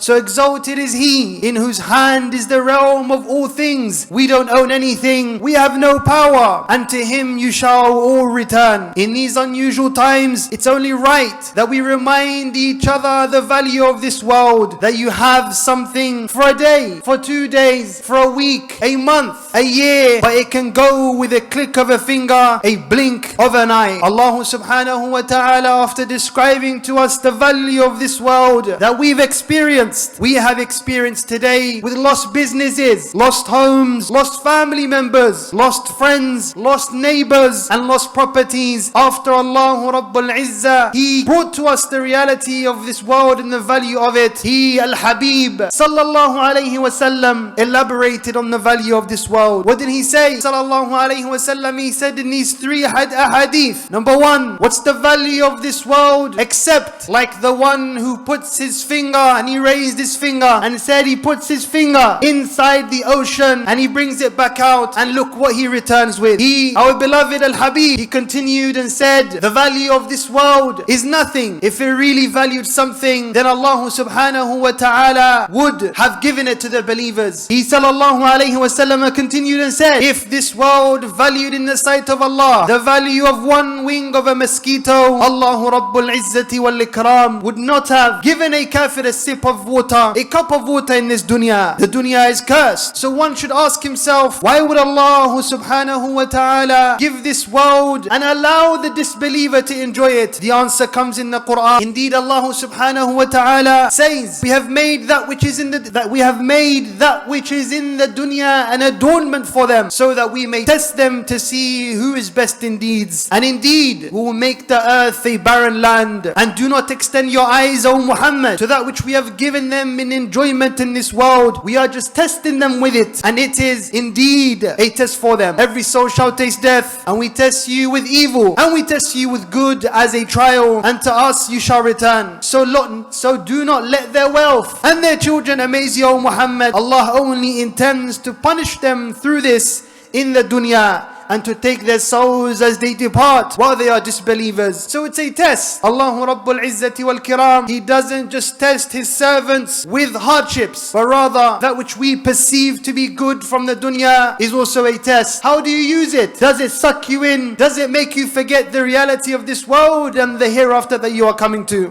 So exalted is He in whose hand is the realm of all things. We don't own anything, we have no power, and to Him you shall all return. In these unusual times, it's only right that we remind each other the value of this world, that you have something for a day, for 2 days, for a week, a month, a year, but it can go with a click of a finger, a blink of an eye. Allah subhanahu wa ta'ala, after describing to us the value of this world that we've experienced, we have experienced today with lost businesses, lost homes, lost family members, lost friends, lost neighbors, and lost properties. After Allah Rabbul Izzah, He brought to us the reality of this world and the value of it. He, Al-Habib sallallahu alayhi wasallam, elaborated on the value of this world. What did He say? Sallallahu alayhi wasallam, He said in these 3 hadith. Number 1, what's the value of this world except like the one who puts his finger, and he raised his finger and said he puts his finger inside the ocean and he brings it back out, and look what he returns with. He, our beloved Al-Habib, he continued and said, the value of this world is nothing. If it really valued something, then Allah subhanahu wa ta'ala would have given it to the believers. He sallallahu alayhi wa sallam continued and said, if this world valued in the sight of Allah the value of one wing of a mosquito, Allahu Rabbul Izzati wal Ikram would not have given a kafir a sip of water, a cup of water in this dunya. The dunya is cursed. So one should ask himself, why would Allah subhanahu wa ta'ala give this world and allow the disbeliever to enjoy it? The answer comes in the Quran. Indeed, Allah subhanahu wa ta'ala says, we have made that which is in the dunya an adornment for them, so that we may test them to see who is best in deeds. And indeed, we will make the earth a barren land. And do not extend your eyes, O Muhammad, to that which we have given them in enjoyment in this world. We are just testing them with it, and it is indeed a test for them. Every soul shall taste death, and we test you with evil, and we test you with good as a trial, and to us you shall return. So do not let their wealth and their children amaze you, O Muhammad. Allah only intends to punish them through this in the dunya, and to take their souls as they depart while they are disbelievers. So it's a test. Allahu Rabbul Izzati wal Kiram, He doesn't just test His servants with hardships, but rather that which we perceive to be good from the dunya is also a test. How do you use it? Does it suck you in? Does it make you forget the reality of this world and the hereafter that you are coming to?